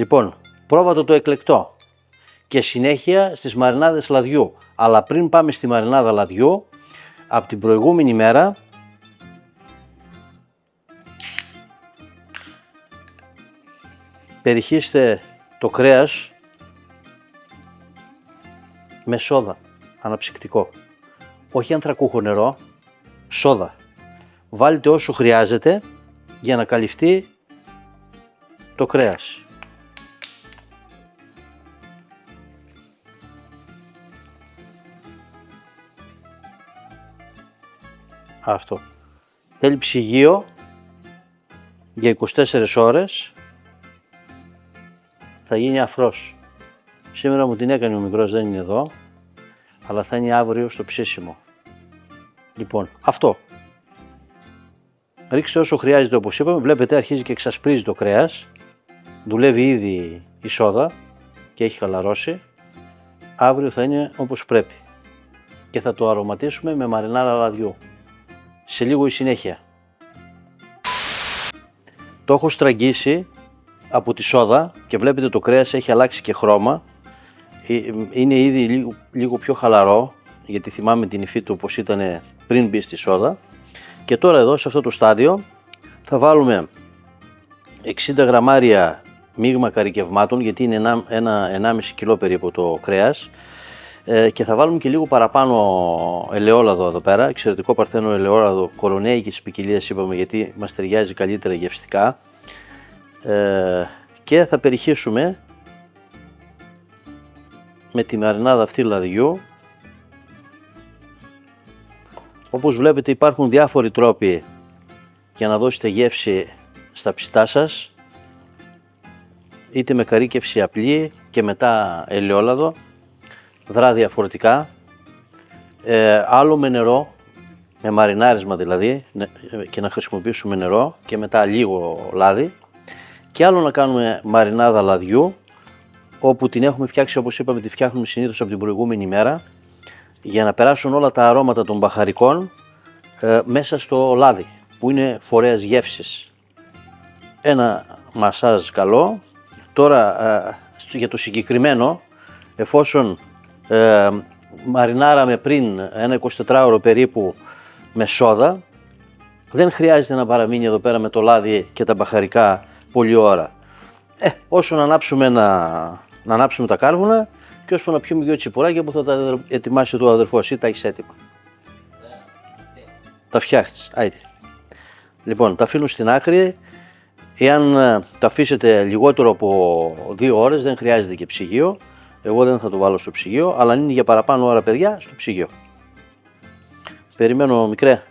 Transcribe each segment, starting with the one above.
Λοιπόν, πρόβατο το εκλεκτό και συνέχεια στις μαρινάδες λαδιού. Αλλά πριν πάμε στη μαρινάδα λαδιού, από την προηγούμενη μέρα περιχύστε το κρέας με σόδα, αναψυκτικό. Όχι ανθρακούχο νερό, σόδα. Βάλτε όσο χρειάζεται για να καλυφθεί το κρέας. Αυτό. Θέλει ψυγείο για 24 ώρες. Θα γίνει αφρός. Σήμερα μου την έκανε ο μικρός, δεν είναι εδώ, αλλά θα είναι αύριο στο ψήσιμο. Λοιπόν, αυτό. Ρίξτε όσο χρειάζεται, όπως είπαμε. Βλέπετε αρχίζει και εξασπρίζει το κρέας. Δουλεύει ήδη η σόδα και έχει χαλαρώσει. Αύριο θα είναι όπως πρέπει. Και θα το αρωματίσουμε με μαρινάδα λαδιού. Σε λίγο η συνέχεια. Το έχω στραγγίσει από τη σόδα και βλέπετε το κρέας έχει αλλάξει και χρώμα. Είναι ήδη λίγο πιο χαλαρό, γιατί θυμάμαι την υφή του όπως ήταν πριν μπει στη σόδα. Και τώρα εδώ σε αυτό το στάδιο θα βάλουμε 60 γραμμάρια μείγμα καρικευμάτων, γιατί είναι 1,5 κιλό περίπου το κρέας, και θα βάλουμε και λίγο παραπάνω ελαιόλαδο εδώ πέρα, εξαιρετικό παρθένο ελαιόλαδο κορονέικης ποικιλίας είπαμε, γιατί μας ταιριάζει καλύτερα γευστικά, και θα περιχύσουμε με τη μαρινάδα αυτή λαδιού. Όπως βλέπετε υπάρχουν διάφοροι τρόποι για να δώσετε γεύση στα ψητά σας, είτε με καρύκευση απλή και μετά ελαιόλαδο, δρά διαφορετικά, άλλο με νερό, με μαρινάρισμα δηλαδή, και να χρησιμοποιήσουμε νερό και μετά λίγο λάδι, και άλλο να κάνουμε μαρινάδα λαδιού, όπου την έχουμε φτιάξει, όπως είπαμε, τη φτιάχνουμε συνήθως από την προηγούμενη μέρα, για να περάσουν όλα τα αρώματα των μπαχαρικών μέσα στο λάδι, που είναι φορέας γεύσης. Ένα μασάζ καλό. Τώρα για το συγκεκριμένο, εφόσον μαρινάραμε πριν ένα 24ωρο περίπου με σόδα, δεν χρειάζεται να παραμείνει εδώ πέρα με το λάδι και τα μπαχαρικά πολλή ώρα. Όσο να ανάψουμε τα κάρβουνα και ώσπου να πιούμε 2 τσιπουράκια που θα τα ετοιμάσει το αδερφός, εσύ τα έχεις έτοιμα. Τα φτιάχνεις, άιτε. Λοιπόν, τα αφήνω στην άκρη. Εάν τα αφήσετε λιγότερο από 2 ώρες, δεν χρειάζεται και ψυγείο. Εγώ δεν θα το βάλω στο ψυγείο, αλλά αν είναι για παραπάνω ώρα, παιδιά, στο ψυγείο. Περιμένω, μικρέ.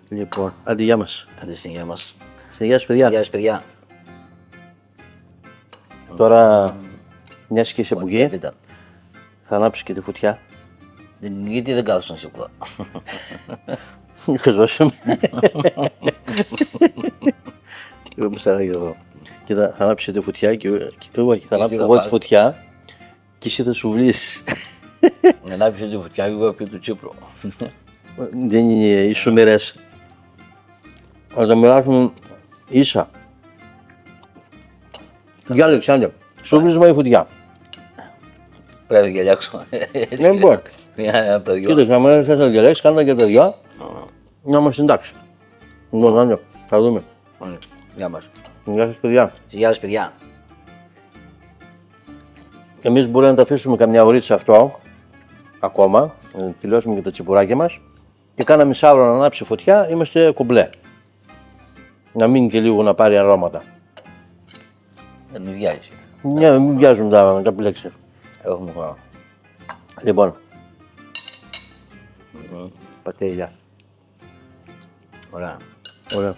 Λοιπόν, άντε γεια μας. Άντε στην υγεία μας. Γεια σας, παιδιά. Γεια σας, παιδιά. Τώρα, μιας και είσαι που Ήταν. θα ανάψεις και τη φωτιά. Γιατί δεν κάθεσαι σίγουρα. Χαζώσαμε. Εγώ ψαράγει εδώ. Και θα ανάψεις τη φωτιά και θα ανάψω εγώ τη φωτιά και εσύ θα σου βλύσεις. Να ανάψεις τη φωτιά και εγώ του Τσίπρου. Δεν είναι ισομερές. Θα τα μοιράσουμε ίσα. Γεια Αλεξάνδρε, σου βλύσμα η φωτιά. Πρέπει να γελιάξω. Δεν μπορεί. Μια από τα δυο. Κοίταξε, άμα δεν θες να διαλέξεις, κάνε και τα δυο να μας συντάξει. Λοιπόν, Άντρε, θα δούμε. Γεια μας. Γεια σας, παιδιά. Γεια σας, παιδιά. Εμείς μπορεί να τα αφήσουμε καμιά ωρίτσα αυτό ακόμα, να τελειώσουμε και τα τσιπουράκια μας και κάνα μισάωρο να ανάψει φωτιά, είμαστε κουμπλέ. Να μείνει και λίγο να πάρει αρώματα. Δεν με βιάζει. Ναι, μην βιάζουν τα πλέξια. Έχουμε χρόνο. Λοιπόν, πατέλια. Ωραία. Ωραία.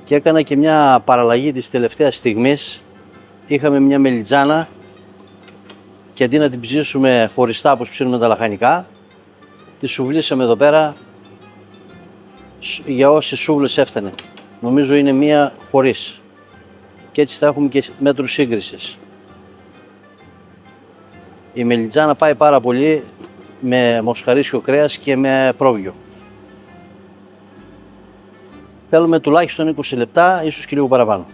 Και έκανα και μια παραλλαγή της τελευταίας στιγμής. Είχαμε μια μελιτζάνα και αντί να την ψήσουμε χωριστά όπως ψήνουμε τα λαχανικά, τη σουβλήσαμε εδώ πέρα για όσες σούβλες έφτανε. Νομίζω είναι μία χωρίς. Και έτσι θα έχουμε και μέτρους σύγκρισης. Η μελιτζάνα πάει πάρα πολύ με μοσχαρίσιο κρέας και με πρόβιο. θέλουμε τουλάχιστον 20 λεπτά, ίσως και λίγο παραπάνω.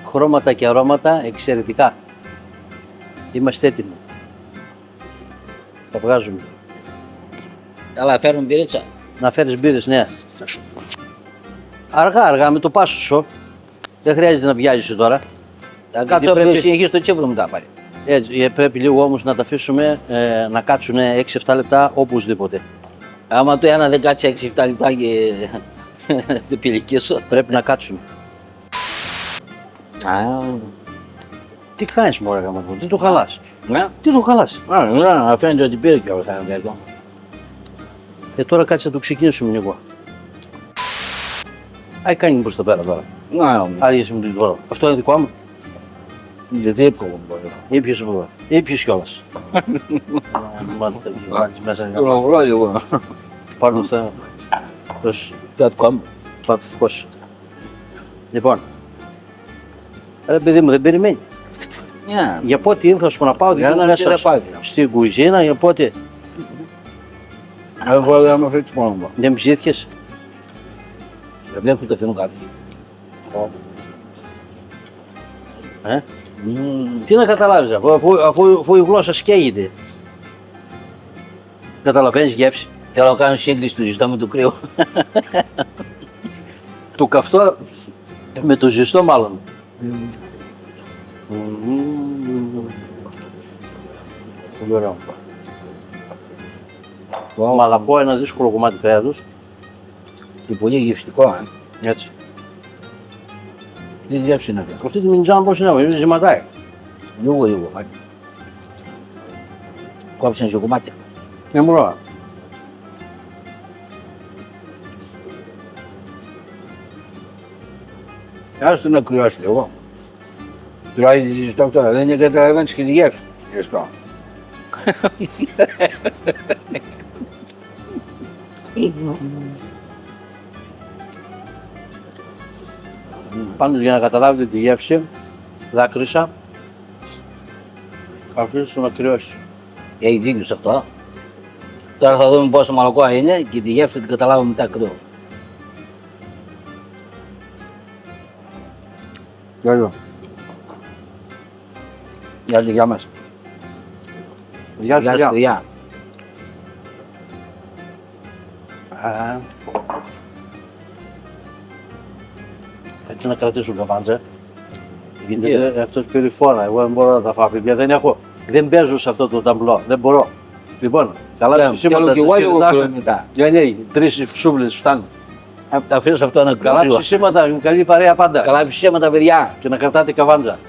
Χρώματα και αρώματα εξαιρετικά. Είμαστε έτοιμοι. Τα βγάζουμε. Καλά, φέρνουν πυρίτσα. Να φέρεις μπύρες, ναι. Αργά, με το πάσο σου. Δεν χρειάζεται να βιάζεσαι τώρα. Θα κάτσω πρέπει- να συνεχίσει το τσίπρο μετά πάλι. Έτσι, πρέπει λίγο όμως να τα αφήσουμε να κάτσουν 6-7 λεπτά οπωσδήποτε. Άμα το ένα δεν κάτσει 6-7 λεπτά και στην πυλική σου. Πρέπει να κάτσουν. Α, Τι κάνεις μωρέ γαμάτο, τι το χαλάς. ναι. Τι το χαλάς. Να φαίνεται ότι πήρε και όλα αυτά εδώ. Τώρα κάτσε να το ξεκινήσουμε λίγο. Άι κάνει προς τα πέρα τώρα. Να, Άδειασε με το δώρο. Αυτό είναι δικό μου. γιατί εύκολο μπορεί. Ήπιες από εδώ. Ήπιες κιόλας. Μάλιστα, βάλεις μέσα. Το λογρό λίγο. Πάρ' το στο... Δώσ' Το δικό μου. πάρ' το δικό σου. Λοιπόν. Ρε παιδί μου, δεν περιμένει. Ναι. Για πότε ήρθα σου να πάω Για δικό να μέσα μην τα πάει. στην κουζίνα, για πότε Εγώ δεν με φέρει μόνο μου. δεν ψήθηκες. Δεν βλέπω το αφήνω κάτω. Τι να καταλάβεις αφού η γλώσσα σκέγεται. Καταλαβαίνεις γεύση. Θέλω να κάνω σύγκριση του ζεστό με του κρύου. Το καυτό με το ζεστό μάλλον. Πολύ ωραίο. Μαλακό, ένα δύσκολο κομμάτι κρέατος. Και πολύ γευστικό, Έτσι. Τι γεύση είναι αυτό. Αυτή τη μινιτζάνα πώς είναι, ζυματάει. Λίγο. Κόψανε σε κομμάτια. Είναι μωρό. Άσου το να κρυώσει λίγο. Τρώει ζεστό αυτό, δεν καταλαβαίνεις και τη γεύση. Ζεστό. Πάντως για να καταλάβετε τη γεύση, δάκρυσα. Αφήσεις το να κρυώσει. Έχει δίκιο σε αυτό. Τώρα θα δούμε πόσο μαλακό είναι και τη γεύση θα την καταλάβουμε μετά κρύο. Τέλειο. Γεια μας. Γεια σου, γεια. παιδιά. Έτσι να κρατήσω καβάντζε. Γιατί αυτός πήρε φόρα, εγώ δεν μπορώ να τα φάω, παιδιά. Δεν παίζω σε αυτό το ταμπλό, δεν μπορώ. Λοιπόν, καλά ψησίματα. Θέλω και εγώ λίγο κρύο μετά. Ναι, 3 σούβλες φτάνουν. Θα αφήσω αυτό να Καλά κρύο. ψησίματα, καλή παρέα πάντα. Καλά ψήματα παιδιά. Και να κρατάτε καβάντζα.